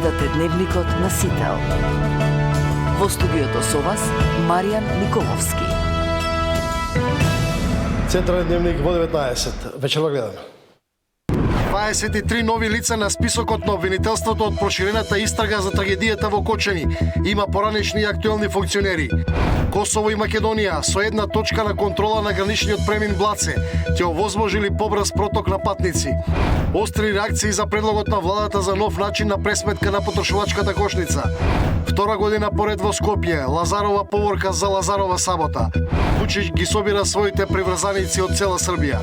Гледате Дневникот на Сител. Во студиото со вас Маријан Николовски. Централен дневник во 19. Вечерва гледаме. 23 нови лица на списокот на обвинителството од проширената истрага за трагедијата во Кочани. Има поранешни и актуелни функционери. Косово и Македонија со една точка на контрола на граничниот премин Блаце ќе овозможили побрз проток на патници. Остри реакции за предлогот на владата за нов начин на пресметка на потрошувачката кошница. Втора година поред во Скопје, Лазарова поворка за Лазарова сабота. Вучич ги собира своите приврзаници од цела Србија.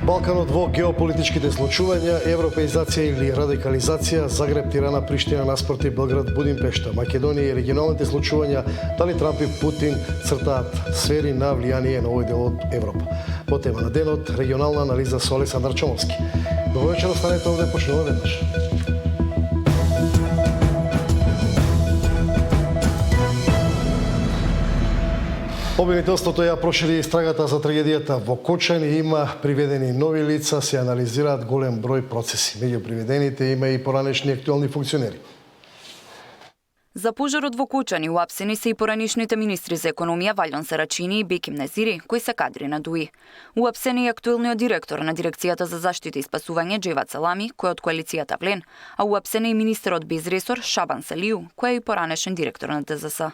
Балканот во геополитичките случувања, европеизација или радикализација, Загреб, Тирана, Приштина, наспроти Белград, Будимпешта, Македонија и регионалните случувања, дали Трамп и Путин цртаат сфери на влијание на овој дел од Европа. По тема на денот, регионална анализа со Александар Чомовски. Добро вечер, останете овде, почнува веднаш. Обвинителството ја прошири истрагата за трагедијата во Кочани, има приведени нови лица, се анализираат голем број процеси. Меѓу приведените има и поранешни актуелни функционери. За пожарот во Кочани уапсени се и поранишните министри за економија Валјон Сарачини и Беким Незири, кои се кадри на ДУИ. Уапсени и актуелниот директор на Дирекцијата за заштита и спасување Џеват Салами, кој од коалицијата Влен, а уапсени и министерот без ресор Шабан Салију, кој е и поранешен директор на ДЗС.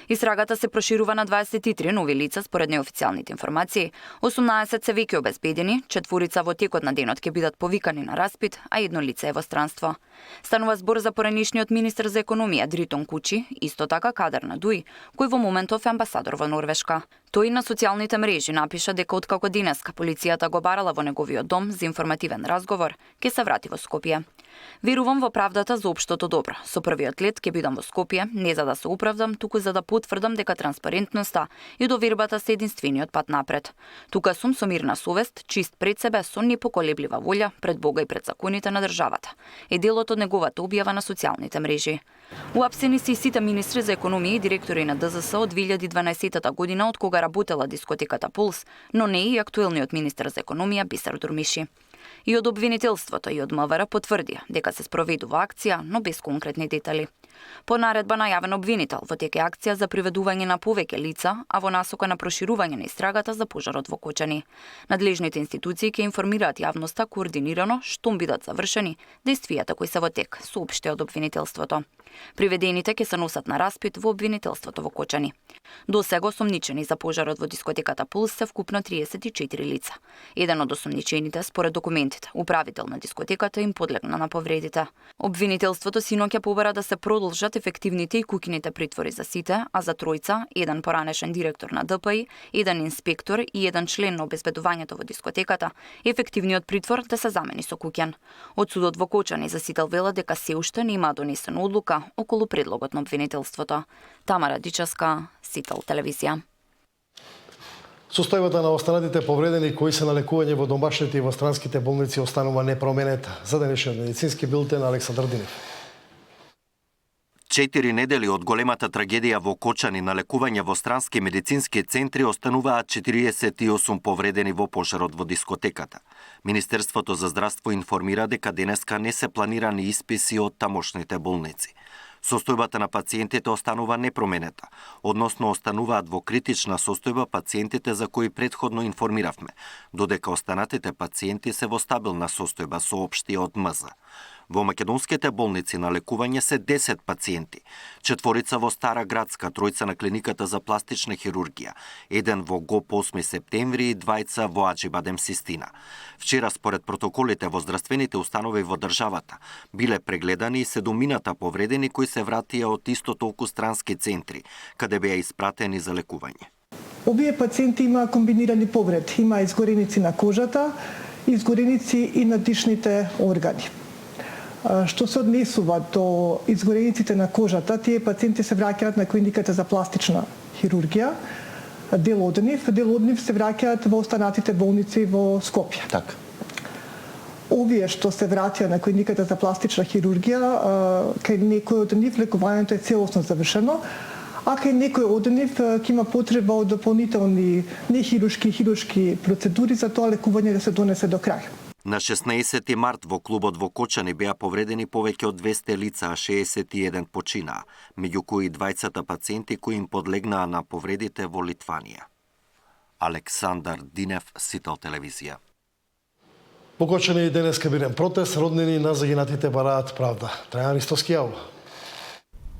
Истрагата се проширува на 23 нови лица според неофицијалните информации. 18 се веќе обезбедени, 4 во текот на денот ќе бидат повикани на распит, а 1 лице е во странство. Станува збор за поранишниот министер за економија Дритон Кучи, исто така кадар на ДУИ, кој во моментов е амбасадор во Норвешка. Тој на социјалните мрежи напиша дека откако денеска полицијата го барала во неговиот дом за информативен разговор, ќе се врати во Скопје. Верувам во правдата за општото добро. Со првиот лет ќе бидам во Скопје, не за да се оправдам, туку за да потврдам дека транспарентноста и довербата се единствениот пат напред. Тука сум со мирна совест, чист пред себе, со непоколеблива волја пред Бога и пред законите на државата. Е делот од неговата објава на социјалните мрежи. Уапсени се и сите министри за економија и директори на ДЗС од 2012 година, од кога работела дискотеката Пулс, но не и актуелниот министер за економија Бисер Дурмиши. И од обвинителството и од МВР потврдија дека се спроведува акција, но без конкретни детали. По наредба најавен обвинител, во тек е акција за приведување на повеќе лица, а во насока на проширување на истрагата за пожарот во Кочани. Надлежните институции ќе информираат јавноста координирано штом бидат завршени действијата кои се во тек, соопшти од обвинителството. Приведените ќе се носат на распит во обвинителството во Кочани. До сега осомничени за пожарот во дискотеката Пулс се вкупно 34 лица. Еден од осомничените, според документите, управител на дискотеката, им подлегна на повредите. Обвинителството синоќа побара да се продолжат ефективните и кукините притвори за сите, а за тројца, еден поранешен директор на ДПИ, еден инспектор и еден член на обезбедувањето во дискотеката, ефективниот притвор да се замени со куќен. Од судот во Кочани за Сител вела дека се уште нема донесена одлука околу предлогот на обвинителството. Тамара Дичевска, Сител телевизија. Состојбата на останатите повредени кои се на лекување во домашните и во странските болници останува непроменета. За денешниот медицински билтен Александар Динев. 4 недели од големата трагедија во Кочани на лекување во странски медицински центри остануваат 48 повредени во пожарот во дискотеката. Министерството за здравство информира дека денеска не се планирани исписи од тамошните болници. Состојбата на пациентите останува непроменета, односно остануваат во критична состојба пациентите за кои претходно информиравме, додека останатите пациенти се во стабилна состојба, соопшти од МЗ. Во македонските болници на лекување се 10 пациенти, 4 во Стара Градска, 3 на клиниката за пластична хирургија, 1 во ГОП 8 септември и 2 во Аџибадем Систина. Вчера, според протоколите во здравствените установи во државата, биле прегледани и 7 повредени кои се вратија од исто толку странски центри, каде беа испратени за лекување. Овие пациенти има комбинирани повреди, има изгореници на кожата, изгореници и на дишните органи. Што се однесува до изгорениците на кожата, тие пациенти се враќаат на клиниката за пластична хирургија, дел од нив се враќаат во останатите болници во Скопје. Така. Овие што се враќаат на клиниката за пластична хирургија, кај некој од нив лекувањето е целосно завршено, а кај некој од нив ќе има потреба од дополнителни нехируршки и хируршки процедури за тоа лекување да се донесе до крај. На 16 март во клубот во Кочани беа повредени повеќе од 200 лица, а 61 починаа, меѓу кои 20 пациенти кои им подлегнаа на повредите во Литванија. Александар Динев, Сител телевизија. Во Кочани денеска мирен протест, роднини на загинатите бараат правда. Трајан Ристовски јавува.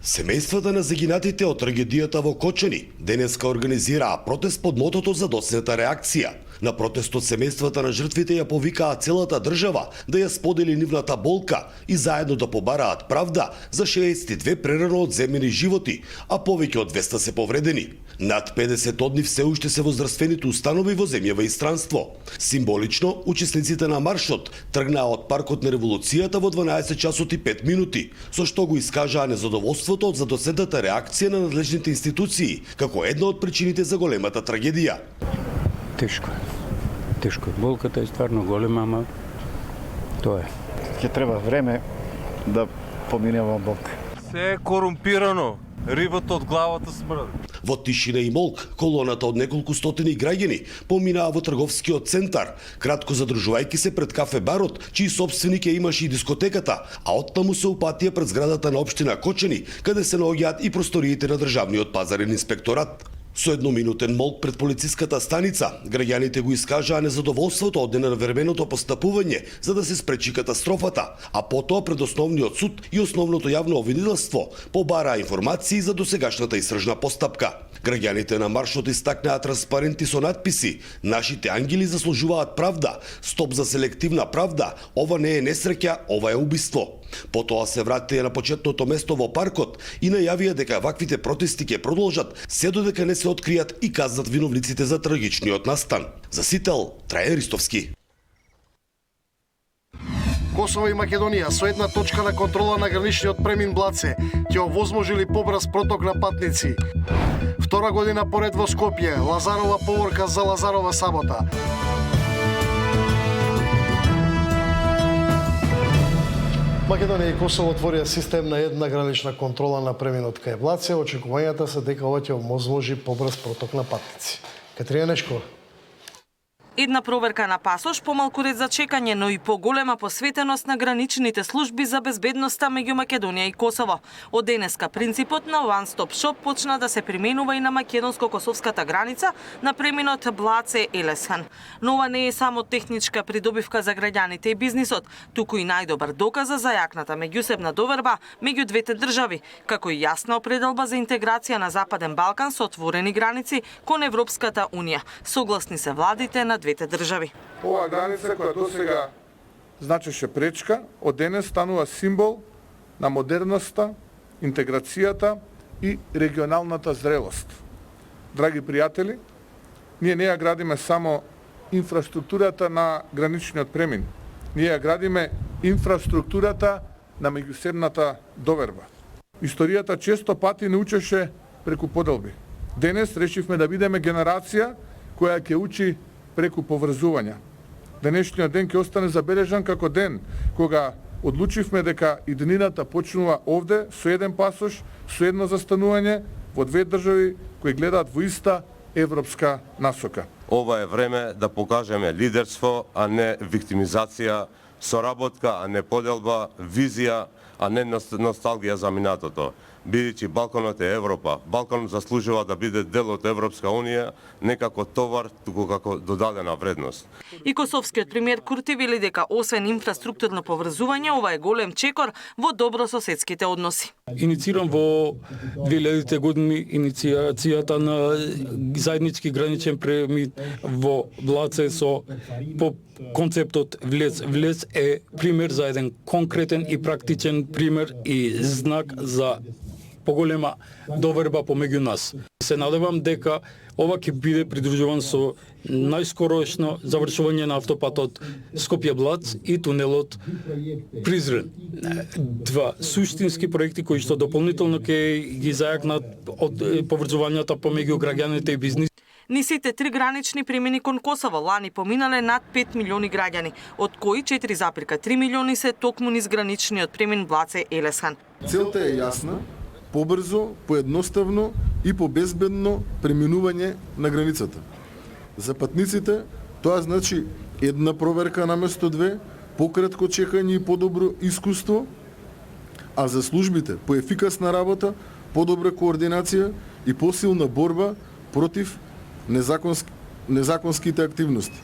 Семејствата на загинатите од трагедијата во Кочани денеска организираа протест под мотото за доследна реакција. На протестот семејствата на жртвите ја повикаа целата држава да ја сподели нивната болка и заедно да побараат правда за 62 прерано одземени животи, а повеќе од 200 се повредени. Над 50 од нив се уште се во здравствените установи во земјава и странство. Символично, учесниците на маршот тргнаа од паркот на револуцијата во 12 часот и 5 минути, со што го искажаа незадоволството од задоседната реакција на надлежните институции, како една од причините за големата трагедија. Тешко е. Тешко е. Болката е стварно голема, ама тоа е. Ќе треба време да помине во болка. Се е корумпирано. Рибата од главата смрди. Во тишина и молк, колоната од неколку стотини граѓани поминаа во трговскиот центар, кратко задржувајќи се пред кафе-барот, чиј собственик ја имаше и дискотеката, а оттаму се упатија пред зградата на општина Кочани, каде се наоѓаат и просториите на државниот пазарен инспекторат. Со едноминутен молк пред полициската станица, граѓаните го искажаа незадоволството од ненавременото постапување за да се спречи катастрофата, а потоа пред основниот суд и основното јавно обвинителство побараа информации за досегашната истражна постапка. Граѓаните на маршот истакнаа транспаренти со надписи: "Нашите ангели заслужуваат правда", "Стоп за селективна правда", "Ова не е несреќа, ова е убиство". Потоа се вратија на почетното место во паркот и најавија дека ваквите протести ќе продолжат се додека не се откријат и казнат виновниците за трагичниот настан. За Сител, Трајан Ристовски. Косово и Македонија со една точка на контрола на граничниот премин Блаце ќе овозможили побрз проток на патници. Втора година поред во Скопје, Лазарова поворка за Лазарова сабота. Македонија и Косово отворија систем на една гранична контрола на преминот кај Блаце. Очекувањата се дека ова ќе овозможи побрз проток на патници. Катерина Нешкова. Една проверка на пасош, помалку ред за чекање, но и поголема посветеност на граничните служби за безбедноста меѓу Македонија и Косово. Од денеска принципот на One Stop Shop почна да се применува и на македонско-косовската граница на преминот Блаце-Елесхан. Но ова не е само техничка придобивка за граѓаните и бизнисот, туку и најдобар доказ за јакната меѓусебна доверба меѓу двете држави, како и јасна определба за интеграција на Западен Балкан со отворени граници кон Европската Унија. Согласни се владите на двете држави. Оваа граница која досега значеше пречка, од денес станува символ на модерноста, интеграцијата и регионалната зрелост. Драги пријатели, ние не ја градиме само инфраструктурата на граничниот премин. Ние ја градиме инфраструктурата на меѓусебната доверба. Историјата често пати не учеше преку поделби. Денес решивме да бидеме генерација која ќе учи преку поврзувања. Денешниот ден ќе остане забележан како ден кога одлучивме дека иднината почнува овде со еден пасош, со едно застанување во две држави кои гледаат во иста европска насока. Ова е време да покажеме лидерство, а не виктимизација, соработка, а не поделба, визија, а не носталгија за минатото. Бидејќи Балканот е Европа, Балканот заслужува да биде дел од Европска Унија, не како товар, туку како додадена вредност. И косовскиот премиер Курти вели дека освен инфраструктурно поврзување, ова е голем чекор во добрососедските односи. Иницирам во 2000 години иницијацијата на заеднички граничен премин во Блаце по концептот влез. Влез е пример за еден конкретен и практичен пример и знак за поголема доверба помеѓу нас. Се надевам дека ова ќе биде придружуван со најскорошно завршување на автопатот Скопје-Блац и тунелот Призрен. Два суштински проекти кои што дополнително ќе ги зајакнат од поврзувањата помеѓу граѓаните и бизнис. Ни сите три гранични премини кон Косово лани поминале над 5 милиони граѓани, од кои 4,3 милиони се токму низ граничниот премин Блаце-Елесхан. Целта е јасна, побрзо, поедноставно и побезбедно преминување на границата. За патниците тоа значи една проверка наместо две, пократко чекање и подобро искуство, а за службите по ефикасна работа, подобра координација и посилна борба против незаконските активности.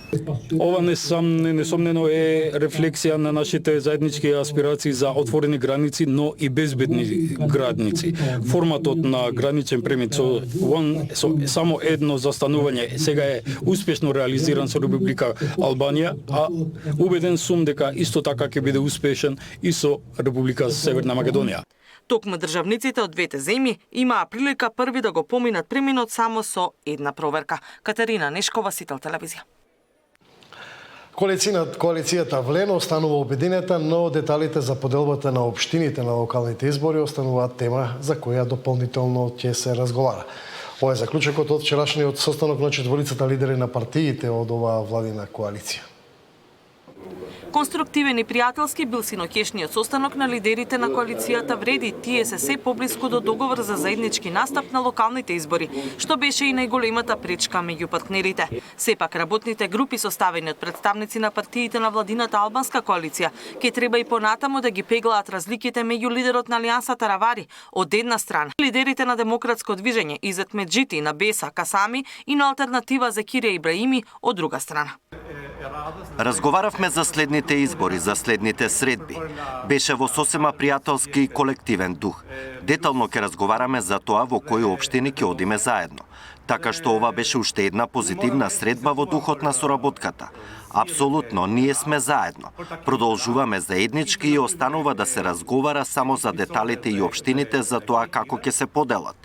Ова несомнено е рефлексија на нашите заеднички аспирации за отворени граници, но и безбедни граници. Форматот на граничен премит со само едно застанување сега е успешно реализиран со Република Албанија, а убеден сум дека исто така ќе биде успешен и со Република Северна Македонија. Токму државниците од двете земји имаа прилика први да го поминат преминот само со една проверка. Катерина Нешкова, Сител телевизија. Коалицијата Влено останува обединета, но деталите за поделбата на општините на локалните избори остануваат тема за која дополнително ќе се разговара. Ова е заклучокот од вчерашниот состанок на четворицата лидери на партиите од оваа владина коалиција. Конструктивен и пријателски бил синоќешниот состанок на лидерите на коалицијата Вреди. Тие се поблиску до договор за заеднички настап на локалните избори, што беше и најголемата пречка меѓу партнерите. Сепак работните групи составени од представници на партиите на владината албанска коалиција ќе треба и понатаму да ги пеглаат разликите меѓу лидерот на Алијансата Равари од една страна, лидерите на Демократско движење Изет Меджити, на Беса Касами и на Алтернатива за Кирија Ибраими од друга страна. Разговаравме за следните избори, за следните средби. Беше во сосема пријателски и колективен дух. Детално ќе разговараме за тоа во кои општини ќе одиме заедно. Така што ова беше уште една позитивна средба во духот на соработката. Апсолутно, ние сме заедно. Продолжуваме заеднички и останува да се разговара само за деталите и општините за тоа како ќе се поделат.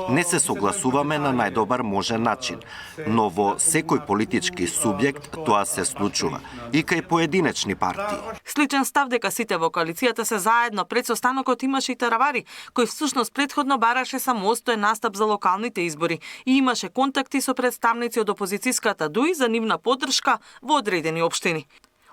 Не се согласуваме на најдобар можен начин, но во секој политички субјект тоа се случува, и кај поединечни партии. Сличен став дека сите во коалицијата се заедно пред состанокот имаше и Таравари, кој всушност претходно бараше самостоен настап за локалните избори и имаше контакти со представници од опозицијската ДУИ за нивна поддршка во одредени општини.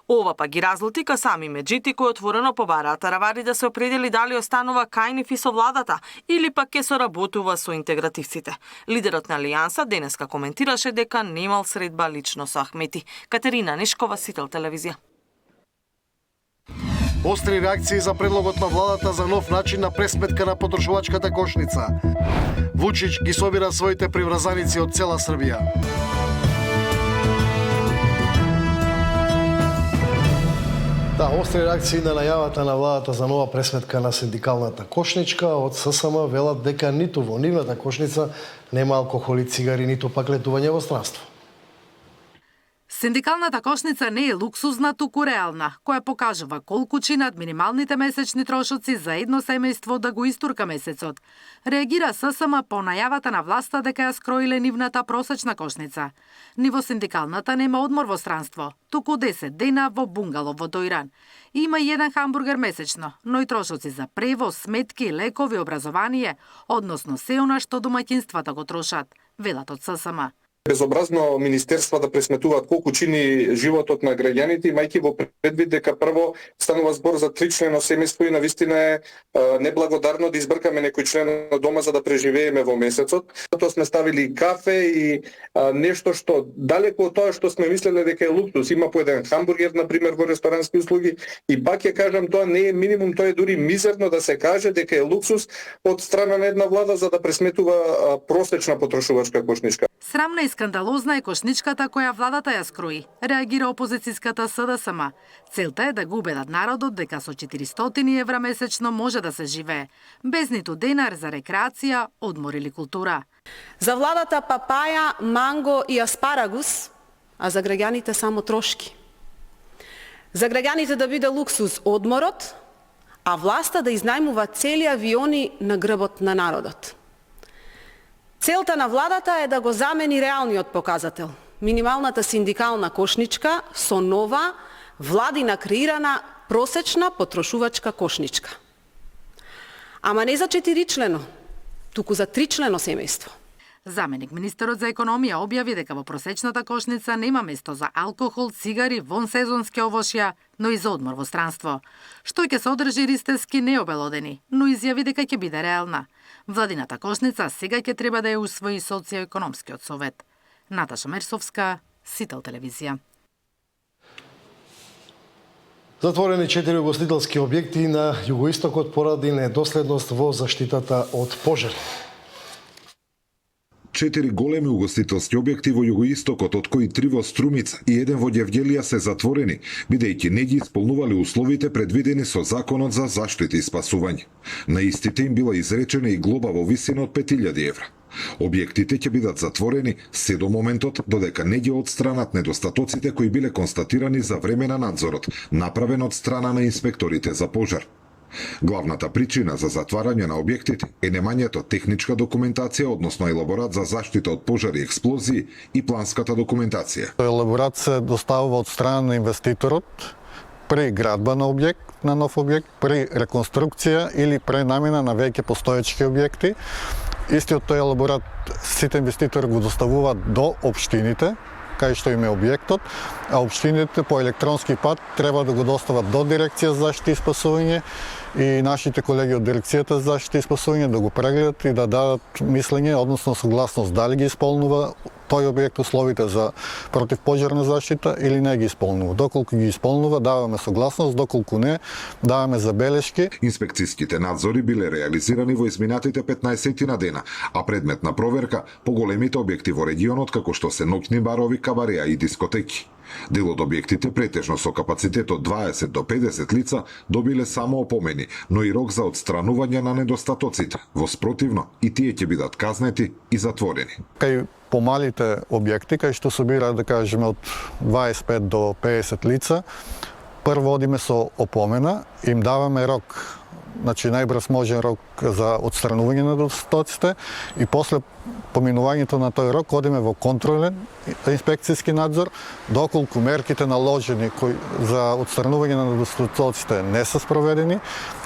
Ова па ги разлути Касами Меджити, кој отворено побараа Таравари да се определи дали останува кај нив и со владата или пак ќе соработува со интегративците. Лидерот на Алијанса денеска коментираше дека немал средба лично со Ахмети. Катерина Нешкова, Сител телевизија. Остри реакции за предлогот на владата за нов начин на пресметка на потрошувачката кошница. Вучич ги собира своите приврзаници од цела Србија. Да, остри реакции на најавата на владата за нова пресметка на синдикалната кошничка. Од ССМ велат дека ниту во нивната кошница нема алкохоли, цигари, ниту пак летување во странство. Синдикалната кошница не е луксузна, туку реална, која покажува колку чинат минималните месечни трошоци за едно семејство да го истурка месецот. Реагира ССМ по најавата на власта дека ја скроиле нивната просечна кошница. Ни во синдикалната нема одмор во странство, туку 10 дена во бунгало во Тојран. Има и еден хамбургер месечно, но и трошоци за превоз, сметки, лекови, образование, односно се она што домаќинствата го трошат, велат од ССМ. Безобразно министерства да пресметуваат колку чини животот на граѓаните, имајќи во предвид дека прво станува збор за 3-члено семејство и навистина е неблагодарно да избркаме некој член на дома за да преживееме во месецот. Тоа сме ставили кафе и нешто што далеку од тоа што сме мислеле дека е луксус. Има по еден хамбургер, например, во ресторански услуги и пак ќе кажам, тоа не е минимум, тоа е дури мизерно да се каже дека е луксус од страна на една влада за да пресметува просечна потрошувачка кошничка. Срамна и скандалозна е кошничката која владата ја скрои, реагира опозицијската СДСМ. Целта е да го убедат народот дека со 400 евра месечно може да се живее, без ниту денар за рекреација, одмор или култура. За владата папаја, манго и аспарагус, а за граѓаните само трошки. За граѓаните да биде луксус одморот, а власта да изнајмува цели авиони на грбот на народот. Целта на владата е да го замени реалниот показател, минималната синдикална кошничка со нова, владина креирана просечна потрошувачка кошничка. Ама не за 4-члено, туку за 3-члено семејство. Заменик министерот за економија објави дека во просечната кошница нема место за алкохол, цигари, вонсезонски овошја, но и за одмор во странство. Што ќе содржи ристески необелодени, но изјави дека ќе биде реална. Владината кошница сега ќе треба да ја усвои социјоекономскиот совет. Наташа Мерсовска, Сител телевизија. Затворени 4 угостителски објекти на југоистокот поради недоследност во заштитата од пожари. 4 големи угостителски објекти во југоистокот, од кои 3 во Струмица и 1 во Ѓевѓелија се затворени, бидејќи не ги исполнувале условите предвидени со Законот за заштита и спасување. На истите им била изречена и глоба во висина од 5000 евра. Објектите ќе бидат затворени се до моментот додека не ги отстранат недостатоците кои биле констатирани за време на надзорот, направен од страна на инспекторите за пожар. Главната причина за затварање на објектите е немањето техничка документација, односно елаборат за заштита од пожари и експлозии и планската документација. Елаборат се доставува од страна на инвеститорот при градба на објект, на нов објект, при реконструкција или пренамена на веќе постоечки објекти. Истиот тој елаборат сите инвеститори го доставуваат до општините, кај што им е објектот, а општините по електронски пат треба да го достават до Дирекција за заштита и спасување и нашите колеги од Дирекцијата за заштита и спасување да го прегледат и да дадат мислење, односно согласност дали ги исполнува тој објект условите за противпожарна заштита или не ги исполнува. Доколку ги исполнува, даваме согласност, доколку не, даваме забелешки. Инспекцијските надзори биле реализирани во изминатите 15 на дена, а предмет на проверка по големите објекти во регионот како што се ноќни барови, кабареа и дискотеки. Дел од објектите, претежно со капацитет од 20 до 50 лица, добиле само опомени, но и рок за отстранување на недостатоците. Во спротивно, и тие ќе бидат казнети и затворени. Кај помалите објекти, кај што собираат, да кажеме, од 25 до 50 лица, прво одиме со опомена, им даваме рок, значи најбрз можен рок за отстранување на недостатоците и после поминувањето на тој рок одиме во контролен инспекцијски надзор, доколку мерките наложени за отстранување на недостатоците не се спроведени,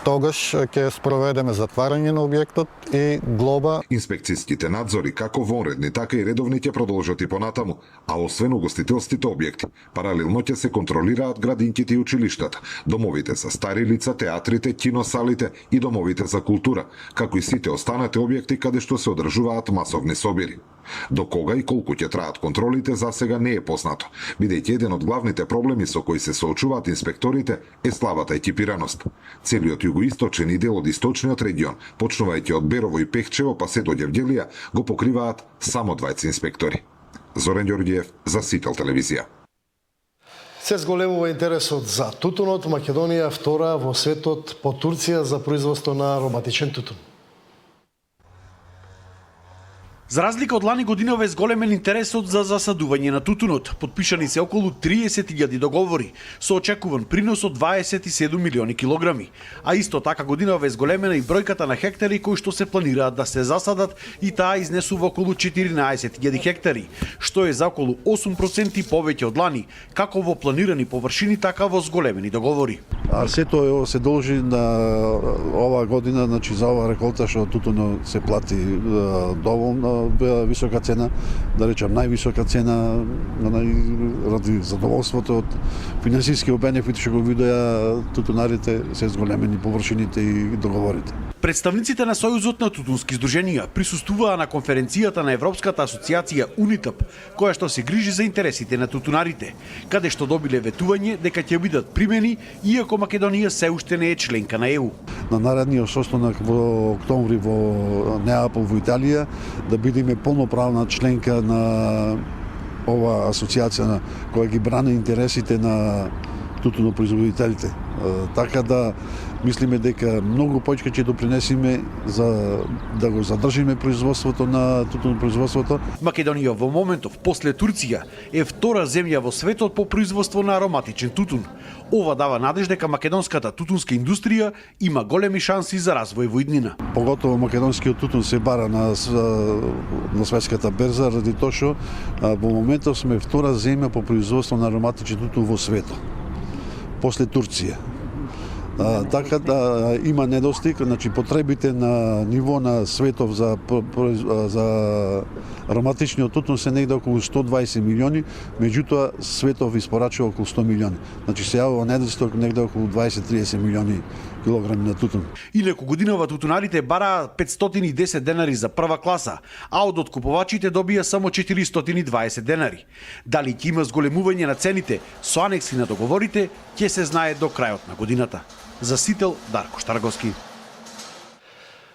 тогаш ќе спроведеме затварање на објектот и глоба. Инспекцијските надзори, како вонредни, така и редовни, ќе продолжат и понатаму, а освен угостителските објекти, паралелно ќе се контролираат градинките и училиштата, домовите за стари лица, театрите, киносалите и домовите за култура, како и сите останати објекти каде што се одржуваат масовни собири. До кога и колку ќе траат контролите за сега не е познато, бидејќи еден од главните проблеми со кои се соочуваат инспекторите е слабата екипираност. Целиот југоисточен и дел од источниот регион, почнувајќи од Берово и Пехчево па се до Ѓевѓелија, го покриваат само 20 инспектори. Зорен Ѓорѓиев за Сител телевизија. Се зголемува интересот за тутунот. Македонија втора во светот по Турција за производство на ароматичен тутун. За разлика од лани годинава е зголемен интересот за засадување на тутунот. Подпишани се околу 30.000 договори, со очекуван принос од 27 милиони килограми. А исто така годинава е зголемена и бројката на хектари кои што се планираат да се засадат и таа изнесува околу 14.000 хектари, што е за околу 8% повеќе од лани, како во планирани површини, така во зголемени договори. А сето се должи на оваа година, значи за оваа реколта што тутунот се плати доволно висока цена, да речам највисока цена ради задоволството од финансискиот бенефит што го видоа тутунарите, се зголемени површините и договорите. Представниците на Сојузот на тутунски здруженија присуствуваа на конференцијата на Европската асоциација УНИТАП, која што се грижи за интересите на тутунарите, каде што добиле ветување дека ќе бидат примени, иако Македонија се уште не е членка на ЕУ. На наредниот состанок во октомври во Неапол во Италија да бидеме полноправна членка на ова асоциација која ги брани интересите на тутунопроизводителите. Така да мислиме дека многу повеќе ќе допринесиме за да го задржиме производството на тутунопроизводството. Македонија во моментов, после Турција, е втора земја во светот по производство на ароматичен тутун. Ова дава надеж дека македонската тутунска индустрија има големи шанси за развој во иднина. Поготово македонскиот тутун се бара на светската берза, ради тоа што во моментов сме втора земја по производство на ароматичен тутун во светот, после Турција. Така да има недостиг, значи потребите на ниво на светов за ароматичниот тутун се негде околу 120 милиони, меѓутоа светов испорачува околу 100 милиони. Значи се јавува недостиг негде околу 20-30 милиони килограми на тутун. Инаку годинава тутунарите бараа 510 денари за прва класа, а од откупувачите добија само 420 денари. Дали ќе има зголемување на цените со анекси на договорите, ќе се знае до крајот на годината. За Сител, Дарко Штарговски.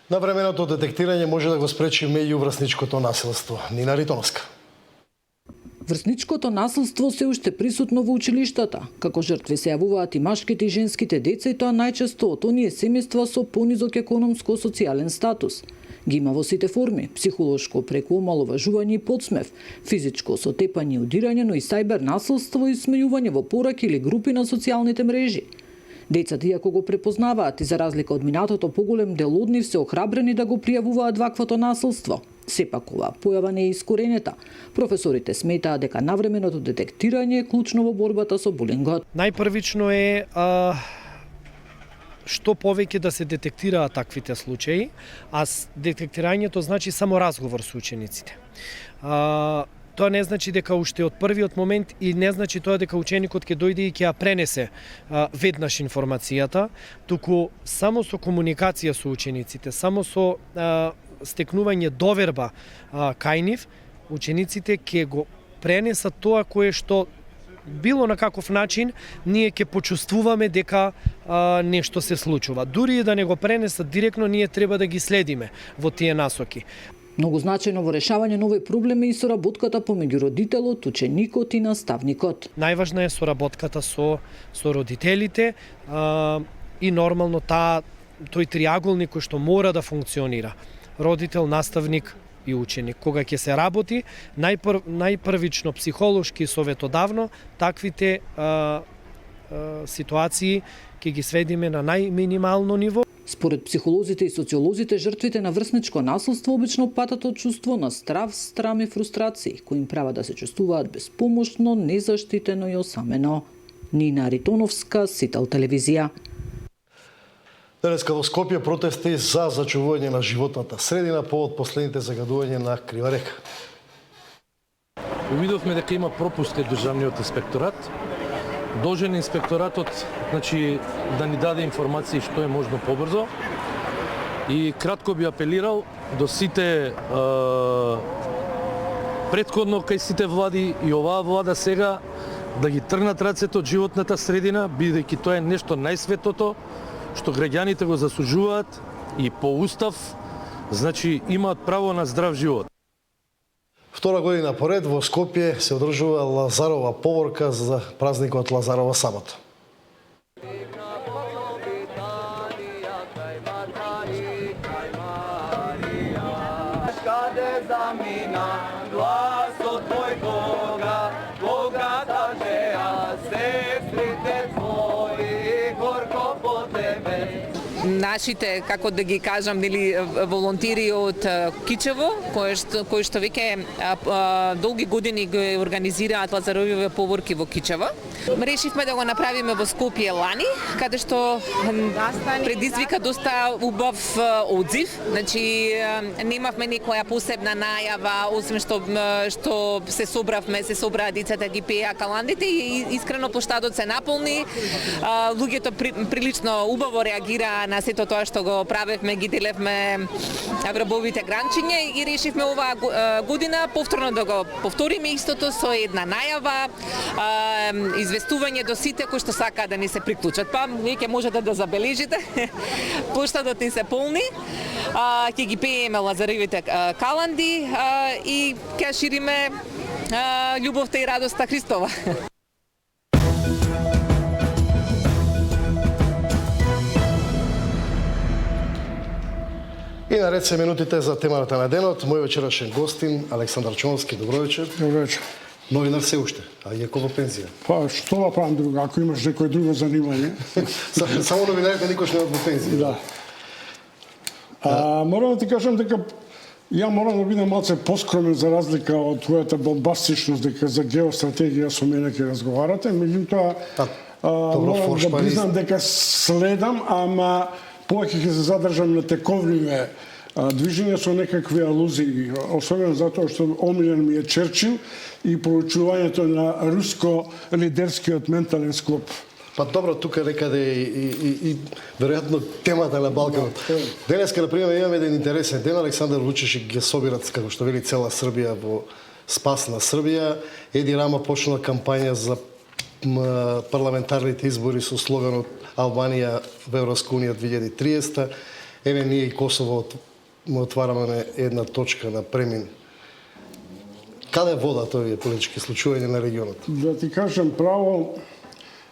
Навременото детектирање може да го спречи меѓуврсничкото насилство. Нина Ритоновска. Врсничкото насилство се уште присутно во училиштата. Како жртви се јавуваат и машките и женските деца, и тоа најчесто од оние семејства со понизок економско-социјален статус. Ги има во сите форми: психолошко преку омаловажување и подсмев, физичко со тепање и удирање, но и сајбер насилство и смејување во пораки или групи на социјалните мрежи. Децата, иако го препознаваат и за разлика од минатото, поголем дел од нив се охрабрени да го пријавуваат ваквото насилство. Сепак оваа појава не е искоренета. Професорите сметаат дека навременото детектирање е клучно во борбата со булингот. Најпрвично е што повеќе да се детектираат таквите случаи, а детектирањето значи само разговор со учениците. Тоа не значи дека уште од првиот момент и не значи тоа дека ученикот ќе дојде и ќе ја пренесе веднаш информацијата, туку само со комуникација со учениците, само со стекнување доверба кај нив, учениците ќе го пренесат тоа кое што било на каков начин ние ќе почувствуваме дека нешто се случува. Дури и да не го пренесат директно, ние треба да ги следиме во тие насоки. Многу значајно во решавање на овој проблем е и соработката помеѓу родителот, ученикот и наставникот. Најважна е соработката со родителите и нормално тој триаголник кој што мора да функционира. Родител, наставник и ученик. Кога ќе се работи, најпрвично психолошки и советодавно, таквите ситуации ќе ги сведиме на најминимално ниво. Според психолозите и социолозите, жртвите на врсничко насилство обично патат од чувство на страв, срам и фрустрации, кои им прават да се чувствуваат безпомошно, незаштитено и осамено. Нина Ритоновска, Сител телевизија. Денеска во Скопје протести за зачувување на животната средина повод последните загадувања на Крива река. Увидовме дека има пропуск кај државниот инспекторат. Должен инспекторатот, значи, да ни даде информации што е можно побрзо. И кратко би апелирал до сите претходно кај сите влади и оваа влада сега да ги тргнат рацете од животната средина, бидејќи тоа е нешто најсветото што граѓаните го заслужуваат и по устав, значи имаат право на здрав живот. Втора година поред во Скопје се одржува Лазарова поворка за празникот Лазарова сабота. Нашите, како да ги кажам, нели волонтери од Кичево, кои што веќе долги години го организираат Лазаровиве поворки во Кичево. Решивме да го направиме во Скопје лани, каде што предизвика доста убав одзив. Значи немавме некоја посебна најава, освен што се собраа децата, ги пеа каландите и искрено плоштадот се наполни. Луѓето прилично убаво реагираа на сето тоа што го правевме, ги делевме врабовите гранчиња и решивме оваа година повторно да го повториме истото со една најава, известување до сите кои што сакаат да ни се приклучат. Па веќе можете да забележите, плоштадот ни се полни, ќе ги пееме Лазаревите каланди и ќе шириме љубовта и радоста Христова. И наред се минутите за темата на денот. Мој вечерашен гостин Александар Чоновски. Добро вечер. Добро вечер. Новинар се уште, а иако во пензија. Па, што да правам друго, ако имаш некој друго занимање? Само новинарите никош не од во пензија. Да. Морам да ти кажам дека ја морам да бидам малце поскромен за разлика од твојата бомбастичност дека за геостратегија со мене ќе разговарате, меѓутоа Добро, морам да признам дека следам, ама повеќе ќе се задржам на тековниве движења со некакви алузии, особено затоа што омилен ми е Черчил и проучувањето на руско-лидерскиот ментален склоп. Па добро, тука некаде и веројатно темата на Балканот. Денеска, например, имаме еден интересен ден. Александар Вучич ги собират, како што вели, цела Србија во спас на Србија. Еди Рама почна кампања за парламентарните избори со слоганот Албанија во Европска унија 2030. Еве ние и Косово отвараме една точка на премин. Каде водат овие политички случувања на регионот? Да ти кажам право,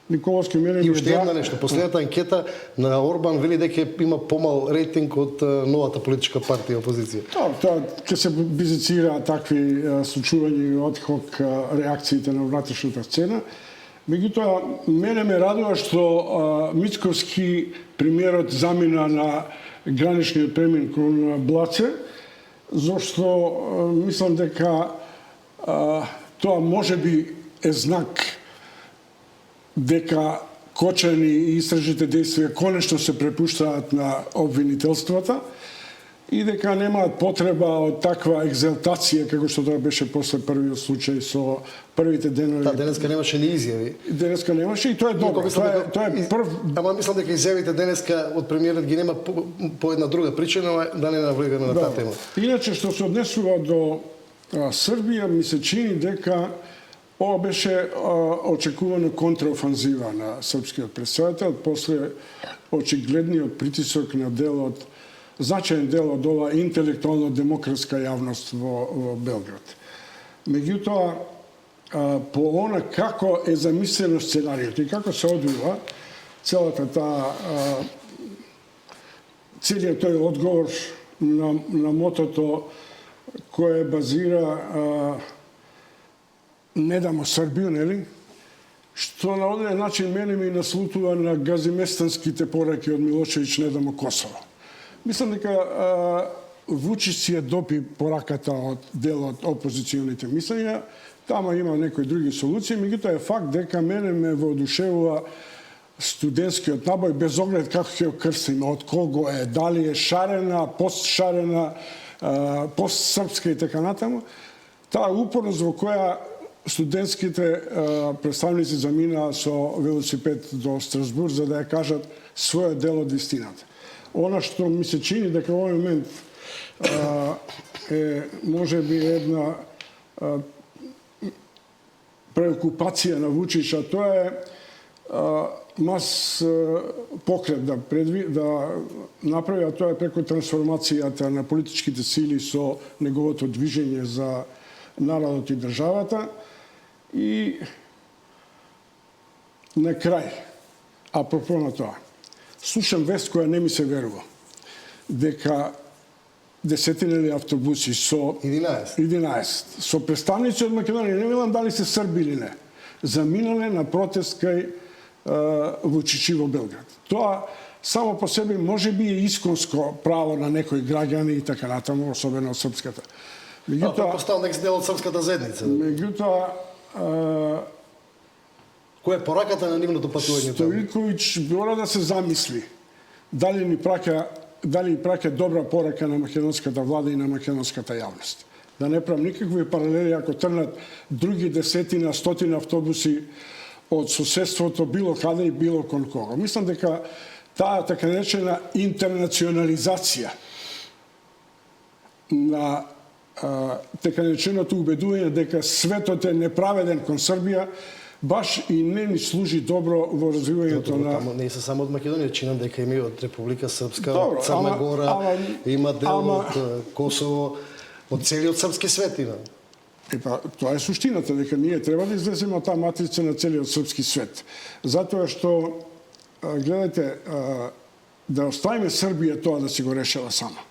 Николовски мене и уште една нешто, последната анкета на Орбан вели дека има помал рейтинг од новата политичка партија опозиција. Тоа ќе се бизицира такви случувања и одхок реакциите на внатрешната сцена. Меѓутоа, мене ме радува што Мицковски премиерот замина на граничниот премин кон Блаце, зашто мислам дека тоа можеби е знак дека Кочани и истражните действија конечно се препуштаат на обвинителствата и дека немаат потреба од таква екзалтација како што тоа беше после првиот случај со првите денови. Да, денеска немаше ни изјави. Денеска немаше и тоа е добро. Тоа е прв. Ама мислам дека изјавите денеска од премиерот ги нема по една друга причина, да не навлегаме на таа тема. Иначе што се однесува до Србија, ми се чини дека ова беше очекувана контраофанзива на српскиот претставител после очигледниот притисок на делот, значаен дел од ова интелектуално-демократска јавност во Белград. Меѓутоа, по она како е замислено сценариот и како се одвива целата целиот тој одговор на мотото кое базира не дамо Србија, нели? Што на одреден начин мене ми наслутува на газиместанските пораки од Милошевиќ не дамо Косово. Мислам дека Вучич си ја допи пораката од дел од опозиционите мислења, тама има некои други солуции, меѓутоа е факт дека мене ме воодушевува студентскиот набој, без оглед како ќе го крстиме, од кого е, дали е шарена, постшарена, постсрпска и така натаму, таа упорност во која студентските представници заминаа со велосипед до Страсбург за да ја кажат својот дел од вистината. Она што ми се чини дека во овој момент е можеби една преокупација на Вучича, тоа е мас покрет да направи, а тоа е преку трансформацијата на политичките сили со неговото движење за народот и државата. И на крај, апропо на тоа, слушам вест која не ми се верува, дека десетина автобуси со 11 со представници од Македонија, не велам дали се срби или не, заминале на протест кај Вучичи во Белград. Тоа само по себе може би е исконско право на некои граѓани и така натаму, особено од српската. Меѓутоа, постал некој дел од српската заедница. Меѓутоа, која е пораката на нивното патување? Стојковиќ мора да се замисли дали праќа добра порака на македонската влада и на македонската јавност. Да не правам никакви паралели ако трнат други десетина, стотина автобуси од соседството било каде и било кон кого. Мислам дека таа така наречена интернационализација на така нареченото убедување дека светот е неправеден кон Србија, баш и не ни служи добро во развивањето на... Не се само од Македонија, чинам дека има и од Република Српска, од Црна Гора, има дел од Косово, од целиот српски свет има. Тоа е суштината, дека ние треба да излеземе од таа матрица на целиот српски свет. Затоа што, гледате, да оставиме Србија тоа да си го решава сама.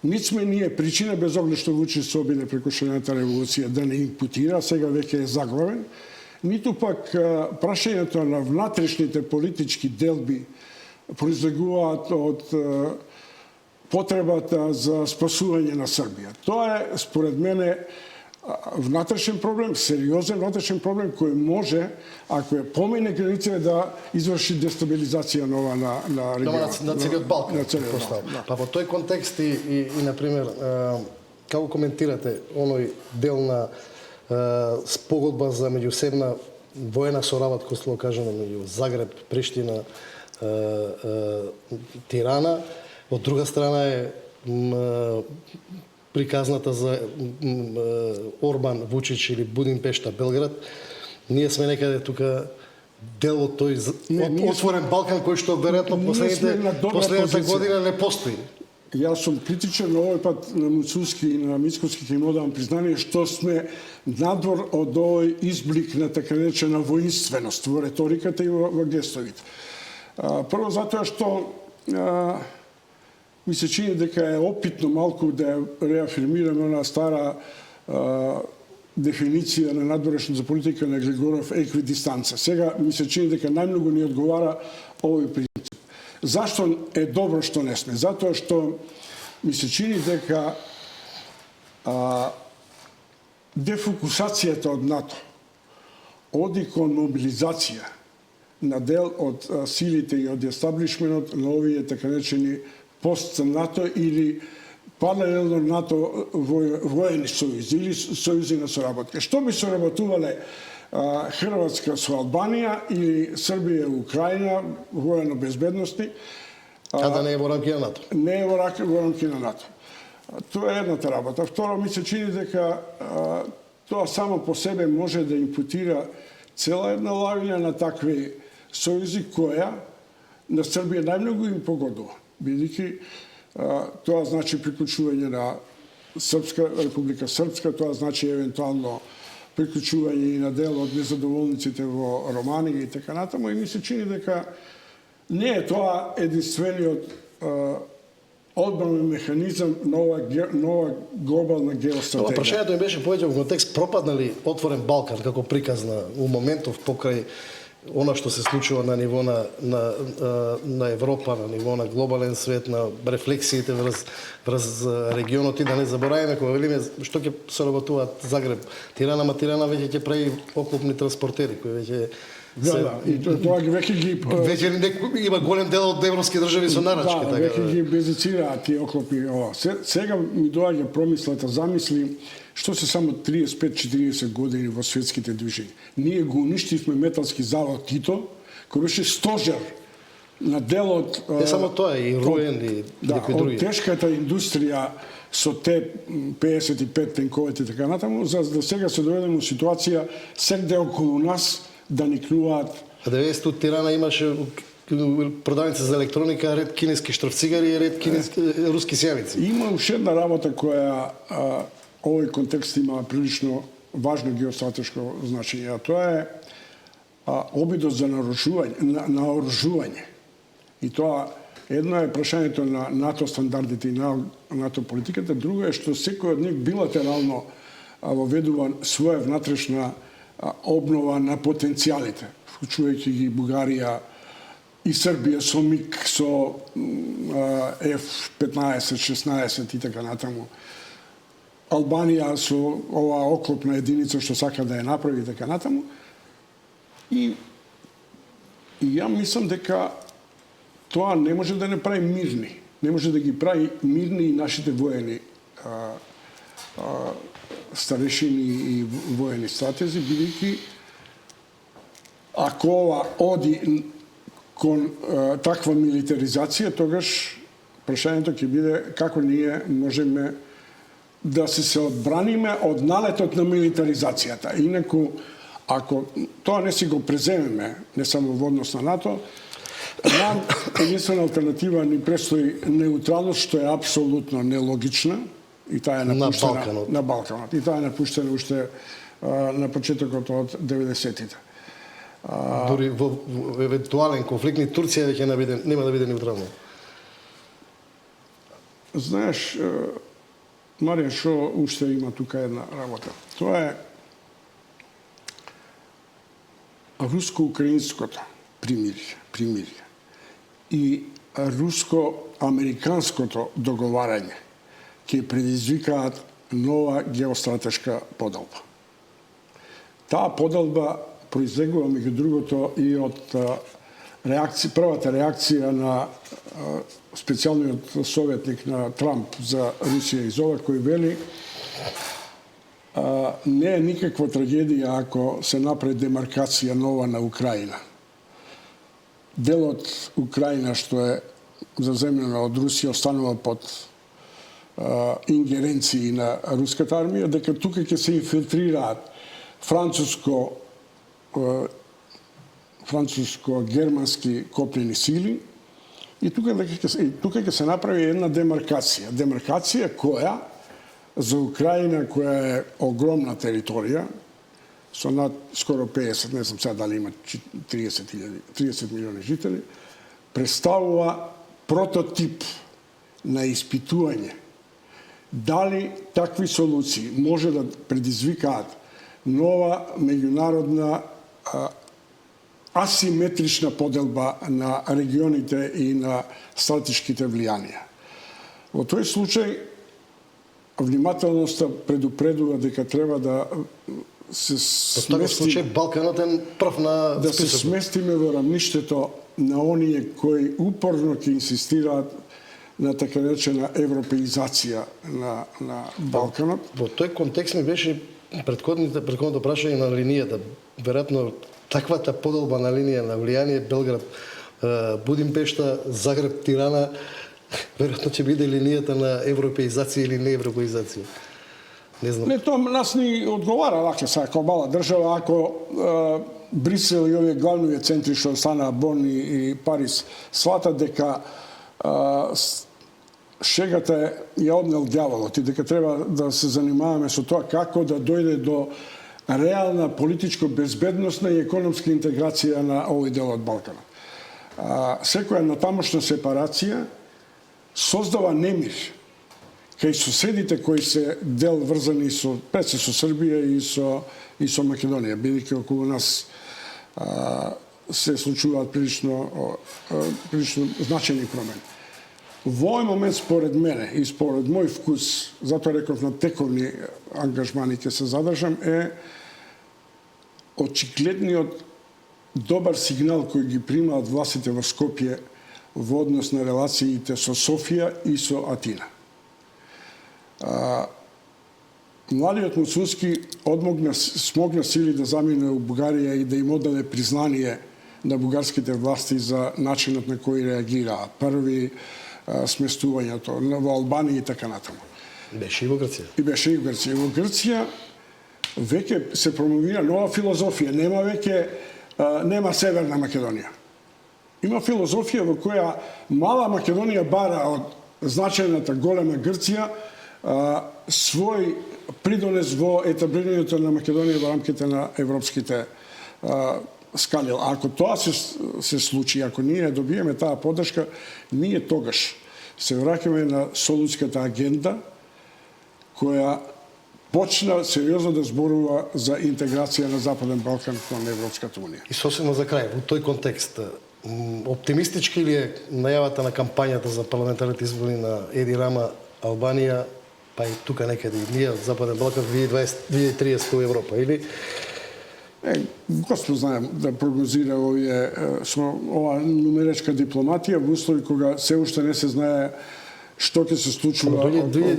Нит сме ние причина, без оглед што Вучич се обиде преку шарената револуција да не импутира, сега веќе е заглавен, ниту пак прашањето на внатрешните политички делби произлегуваат од потребата за спасување на Србија. Тоа е, според мене, внатрешен проблем, сериозен внатрешен проблем кој може, ако ја помине границите, да изврши дестабилизација нова на регионот. На целиот Балкан. На целиот Балкан, да. Па во тој контекст и например, како коментирате оној дел на спогодба за меѓусебна воена соработка, кој слово кажано, меѓу Загреб, Приштина, Тирана, од друга страна е приказната за Орбан, Вучич или Будимпешта, Белград. Ние сме некаде тука дел од тој отворен Балкан кој што веројатно последната година не постои. Јас сум критичен овој пат на Муцуски и на Мицкоски, ќе му давам признание што сме надвор од овој изблик на така наречена воинственост во реториката и во гестовите. Прво затоа што ми се чини дека е опитно малку да реафирмираме она стара дефиниција на надворешната политика на Григоров еквидистанца. Сега ми се чини дека најмногу ни одговара овој принцип. Зашто е добро што не сме? Затоа што ми се чини дека дефокусацијата од НАТО оди кон мобилизација на дел од силите и од естаблишментот на овие така наречени пост-НАТО или паралелно НАТО воени сојузи или сојузи на соработка. Што би соработувале Хрватска со Албанија или Србија и Украина воено-безбедности? А да не е во рамки на НАТО? Не е во рамки на НАТО. Тоа е едната работа. Второ, ми се чини дека тоа само по себе може да импутира цела една лавина на такви сојузи која на Србија најмногу им погодува. Бидејќи тоа значи приклучување на Република Српска, тоа значи евентуално приклучување и на дел од незадоволниците во Романија и така натаму, и ми се чини дека не е тоа единствениот одбранен механизам на нова глобална геостратегија. Прашањето ми беше повеќе во контекст пропадна ли отворен Балкан како приказна у моментов покрај она што се случува на ниво на Европа, на ниво на глобален свет, на рефлексиите врз регионот, и да не забораваме кога велиме што ќе соработуваат Загреб, Тирана, ма Тирана веќе ќе прави оклопни транспортери кои веќе и тоа веќе има голем дел од европски држави со нарачки, така. Веќе ги безицираат тие оклопи. Сега ми доаѓа промислата, замисли што се само 35-40 години во светските движења. Ние го уништивме металски завод Тито, кој беше стожер на делот... Не само тоа, и Руен и некои други. Од тешката индустрија со те 55 тенковете и така натаму, за да сега се доведеме во ситуација сегде околу нас да никнуваат. А 90 од Тирана имаше продавница за електроника, ред кинески штрафцигари и ред кинески руски сјавици. Има уште една работа која овој контекст има прилично важно геостратешко значење, а тоа е обидот за наоружување. И тоа едно е прашањето на НАТО стандардите и на НАТО политиката, друго е што секој од нив билатерално воведува своја внатрешна обнова на потенцијалите, вклучувајќи ги Бугарија и Србија со МиГ, со F-15, 16 и така натаму. Албанија со оваа оклопна единица што сака да ја направи и така натаму. И ја мислам дека тоа не може да не прави мирни. Не може да ги прави мирни и нашите воени старешини и воени стратези, бидејќи ако ова оди кон таква милитаризација, тогаш прашањето ќе биде како ние можеме да се одбраниме од налетот на милитаризацијата. Инаку, ако тоа не си го преземеме, не само во однос на НАТО, нам единствена алтернатива ни престои неутралност, што е апсолутно нелогична, и таа е напуштена на Балканот. И таа е напуштена уште на почетокот од 90-тите. Дури во евентуален конфликт ни Турција веќе нема да биде неутрална. Знаеш, Марија, што уште има тука една работа. Тоа е руско-украинското примирие и руско-американското договарање ќе предизвикаат нова геостратешка поделба. Таа поделба произлегува меѓу другото и од првата реакција на специјалниот советник на Трамп за Русија и Зола, кој вели не е никаква трагедија ако се направи демаркација нова на Украина. Делот Украина што е заземljena од Русија останува под ингеренции на руската армија, дека тука ќе се инфилтрираат француско-германски копнени сили и тука ќе се направи една демаркација. Демаркација која за Украина, која е огромна територија, со над скоро 50, не знам сега дали има 30 милиони жители, представува прототип на испитување дали такви солуции може да предизвикаат нова меѓународна асиметрична поделба на регионите и на стратешките влијанија. Во тој случај, внимателноста предупредува дека треба да се сместиме Балканот е прв на да се сместиме во рамништето на оние кои упорно ќе инсистираат на така речена европеизација на Балканот. Во тој контекст ми беше предходното прашање на линијата. Веројатно таквата поделба на линија на влијание Белград, Будимпешта, Загреб, Тирана, веројатно ќе биде линијата на европеизација или не европеизација. Не знам. Не, тоа нас ни одговара лака сега како мала држава, ако Брисел и овие главни центри што станаа Бон и Париз сватат дека шегата ја однел дјаволот и дека треба да се занимаваме со тоа како да дојде до реална политичко-безбедносна и економска интеграција на овој дел од Балканот. Секоја натамошна сепарација создава немир кај соседите кои се дел врзани со пред со Србија и со Македонија, бидејќи околу нас се случуваат прилично значајни промени. Во овој момент, според мене и според мој вкус, затоа реков на тековни ангажмани ќе се задржам, е очигледниот добар сигнал кој ги примаат властите во Скопје во однос на релациите со Софија и со Атина. Младиот Муцунски смогна сили да замине у Бугарија и да им одаде признание на бугарските власти за начинот на кој реагираа. Први сместувањето во Албанија и така натаму. Беше и во Грција. И беше и во Грција. Во Грција веќе се промовира нова филозофија. Нема Северна Македонија. Има филозофија во која мала Македонија бара од значајната голема Грција свој придонес во етаблирањето на Македонија во рамките на европските скали. Ако тоа се случи, ако ние добиеме таа поддршка, ние тогаш се враќаме на Солунската агенда, која почна сериозно да зборува за интеграција на Западен Балкан кон Европската унија. И сосема за крај, во тој контекст, оптимистички ли е најавата на кампањата за парламентарните избори на Еди Рама, Албанија, па и тука некаде и ние, Западен Балкан, 2030 во Европа, или? Господ знае да прогнозира ова нумеречка дипломатија во услови кога се уште не се знае што ќе се случува.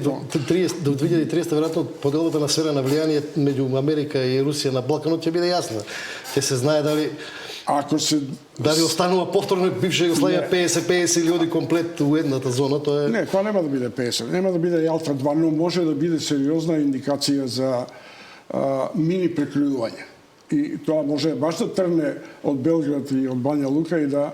До 2030 веројатно поделбата на сфера на влијание меѓу Америка и Русија на Балканот ќе биде јасна. Ќе се знае дали дали останува повторно бивша Југославија 50-50 или оди комплет у едната зона, тоа е... Не, тоа нема да биде 50, нема да биде Јалта 2, но може да биде сериозна индикација за мини преклjuување. И тоа може баш да трне од Белград и од Бања Лука и да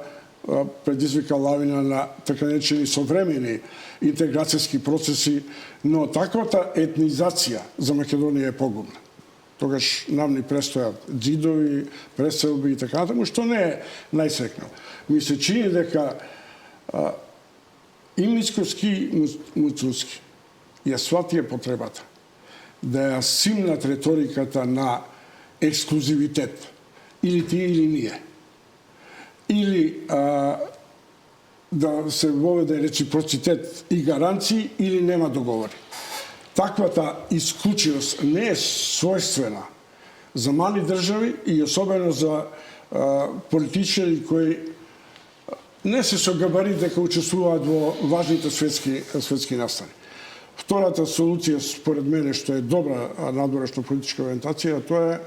предизвика лавина на така наречени современи интеграцијски процеси, но таквата етнизација за Македонија е погубна. Тогаш нам ни престојат џидови, преселби и така натаму, што не е најсекно. Ми се чини дека и Мицкоски и Муцунски ја сватија потребата да ја симнат реториката на ексклузивитет, или ти или ние, или да се воведе реципроцитет и гаранции, или нема договори. Таквата исклучивост не е својствена за мали држави и особено за политичари кои не се со габарит дека учествуваат во важните светски настани. Втората солуција, според мене, што е добра надворешна политичка ориентација, тоа е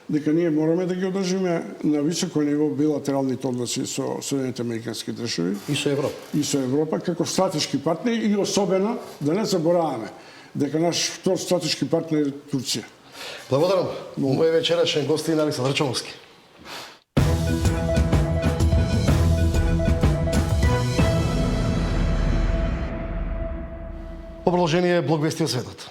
дека ние мораме да ги одржиме на високо ниво билатералните односи со Соединените американски држави и со Европа како стратешки партнери и особено да не забораваме дека наш втор стратешки партнер е Турција. Благодарам. Мој вечерашен гостин Александар Чомовски. По продолжение блог вести од светот.